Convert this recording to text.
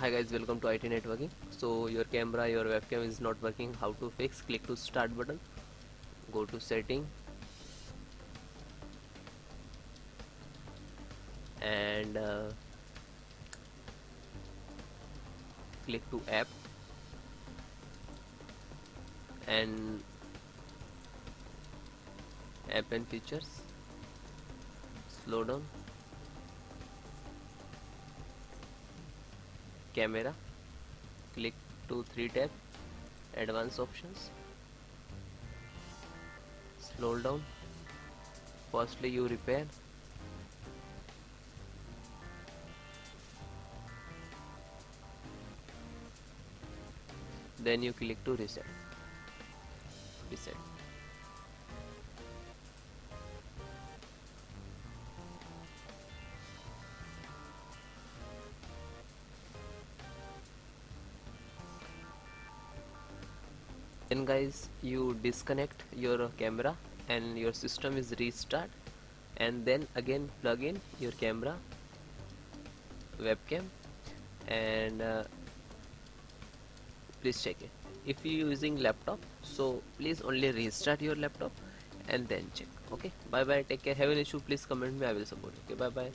Hi guys, welcome to IT networking. So your camera, your webcam is not working. How to fix? Click to start button, go to setting, and click to app, and app and features, slow down, camera, click to 3 tab, advanced options, slow down. Firstly you repair, then you click to reset. Then guys, you disconnect your camera and your system is restart, and then again plug in your camera, webcam, and please check it. If you using laptop, so please only restart your laptop and then check. Okay, bye bye, take care. Have an issue, please comment me, I will support. Okay, bye bye.